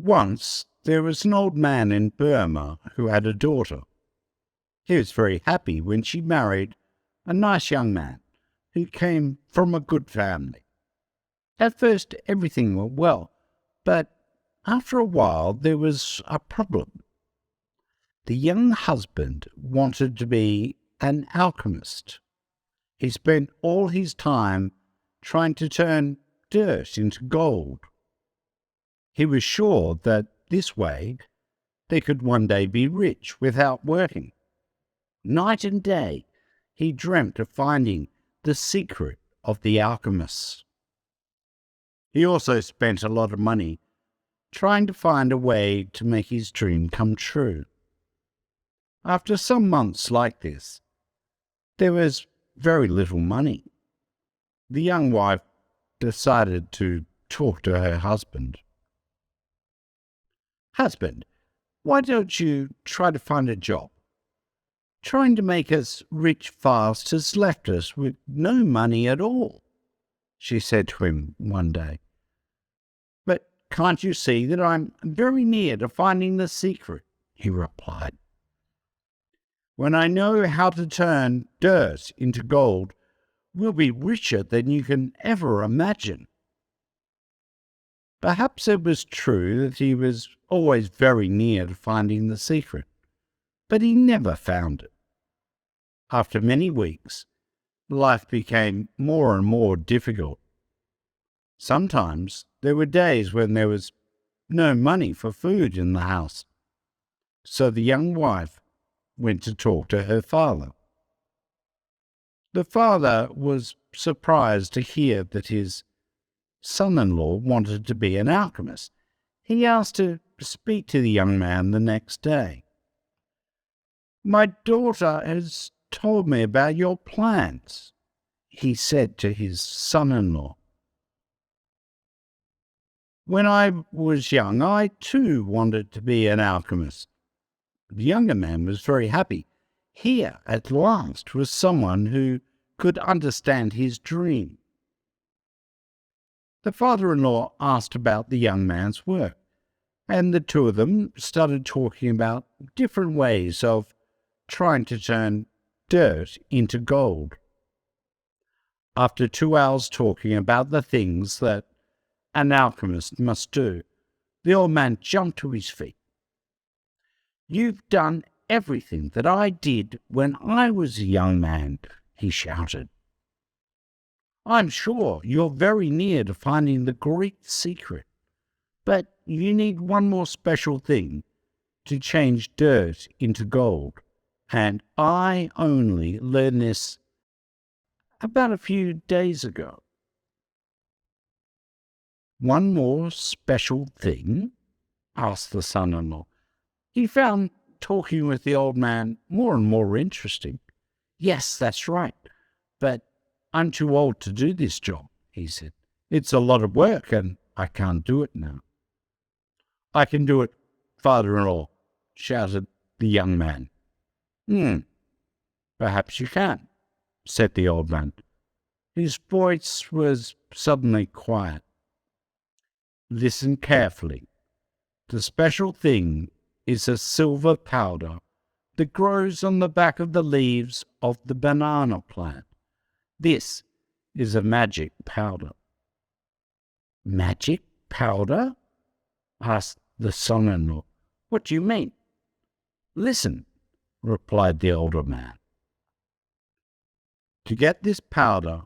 Once there was an old man in Burma who had a daughter. He was very happy when she married a nice young man who came from a good family. At first everything went well, but after a while there was a problem. The young husband wanted to be an alchemist. He spent all his time trying to turn dirt into gold. He was sure that this way they could one day be rich without working. Night and day he dreamt of finding the secret of the alchemists. He also spent a lot of money trying to find a way to make his dream come true. After some months like this, there was very little money. The young wife decided to talk to her husband. "Husband, why don't you try to find a job? Trying to make us rich fast has left us with no money at all," she said to him one day. "But can't you see that I'm very near to finding the secret?" he replied. "When I know how to turn dirt into gold, we'll be richer than you can ever imagine." Perhaps it was true that he was always very near to finding the secret, but he never found it. After many weeks, life became more and more difficult. Sometimes there were days when there was no money for food in the house. So the young wife went to talk to her father. The father was surprised to hear that his son-in-law wanted to be an alchemist. He asked to speak to the young man the next day. "My daughter has told me about your plans," he said to his son-in-law. "When I was young, I too wanted to be an alchemist." The younger man was very happy. Here, at last, was someone who could understand his dream. The father-in-law asked about the young man's work, and the two of them started talking about different ways of trying to turn dirt into gold. After 2 hours talking about the things that an alchemist must do, the old man jumped to his feet. "You've done everything that I did when I was a young man," he shouted. "I'm sure you're very near to finding the great secret, but you need one more special thing to change dirt into gold, and I only learned this about a few days ago." "One more special thing?" asked the son-in-law. He found talking with the old man more and more interesting. "Yes, that's right, but I'm too old to do this job," he said. "It's a lot of work, and I can't do it now." "I can do it, father-in-law," shouted the young man. Perhaps you can," said the old man. His voice was suddenly quiet. "Listen carefully. The special thing is a silver powder that grows on the back of the leaves of the banana plant. This is a magic powder." "Magic powder?" asked the son-in-law. "What do you mean?" "Listen," replied the older man. "To get this powder,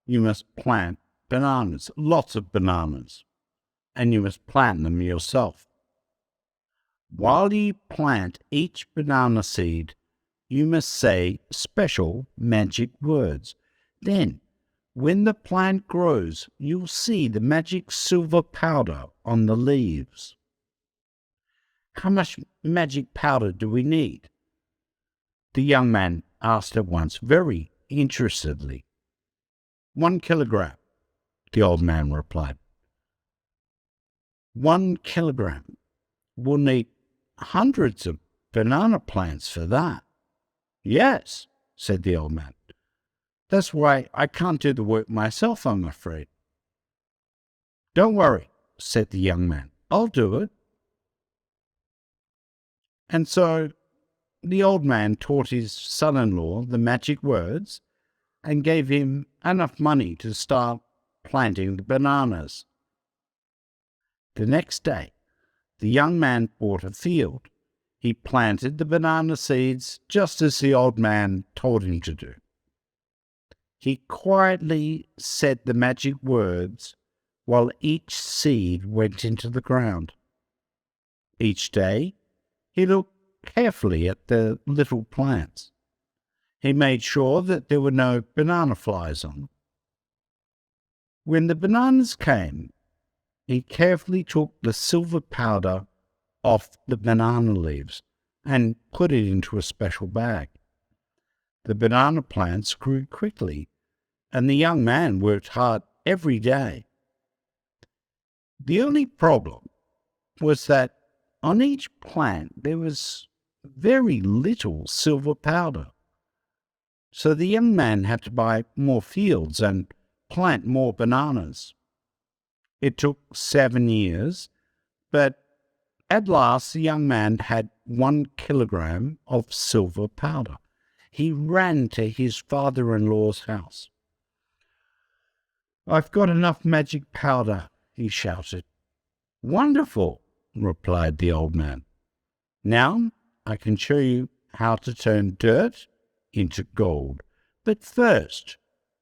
you must plant bananas, lots of bananas, and you must plant them yourself. While you plant each banana seed, you must say special magic words. Then, when the plant grows, you'll see the magic silver powder on the leaves." "How much magic powder do we need?" the young man asked at once, very interestedly. 1 kilogram, the old man replied. 1 kilogram. We'll need hundreds of banana plants for that." "Yes," said the old man. "That's why I can't do the work myself, I'm afraid." "Don't worry," said the young man. "I'll do it. And so the old man taught his son-in-law the magic words and gave him enough money to start planting the bananas. The next day, the young man bought a field. He planted the banana seeds just as the old man told him to do. He quietly said the magic words while each seed went into the ground. Each day, he looked carefully at the little plants. He made sure that there were no banana flies on them. When the bananas came, he carefully took the silver powder off the banana leaves and put it into a special bag. The banana plants grew quickly, and the young man worked hard every day. The only problem was that on each plant there was very little silver powder. So the young man had to buy more fields and plant more bananas. It took 7 years, but at last the young man had 1 kilogram of silver powder. He ran to his father-in-law's house. "I've got enough magic powder," he shouted. "Wonderful," replied the old man. "Now I can show you how to turn dirt into gold. But first,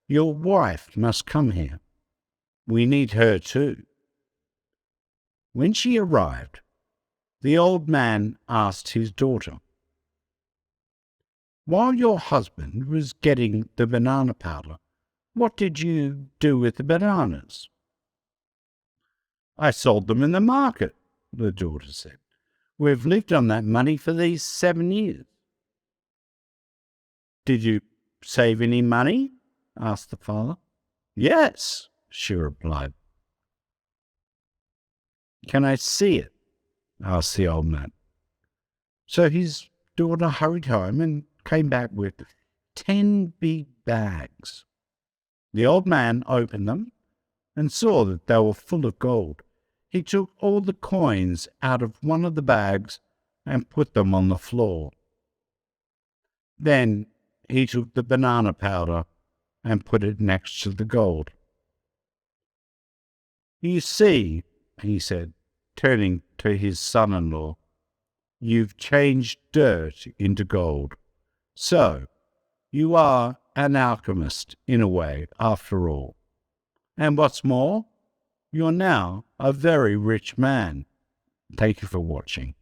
your wife must come here. We need her too." When she arrived, the old man asked his daughter, "While your husband was getting the banana powder, what did you do with the bananas?" "I sold them in the market," the daughter said. "We've lived on that money for these 7 years." "Did you save any money?" asked the father. "Yes," she replied. "Can I see it?" asked the old man. So his daughter hurried home and came back with 10 big bags. The old man opened them and saw that they were full of gold. He took all the coins out of one of the bags and put them on the floor. Then he took the banana powder and put it next to the gold. "You see," he said, turning to his son-in-law, "you've changed dirt into gold. So, you are an alchemist in a way, after all. And what's more, you're now a very rich man." Thank you for watching.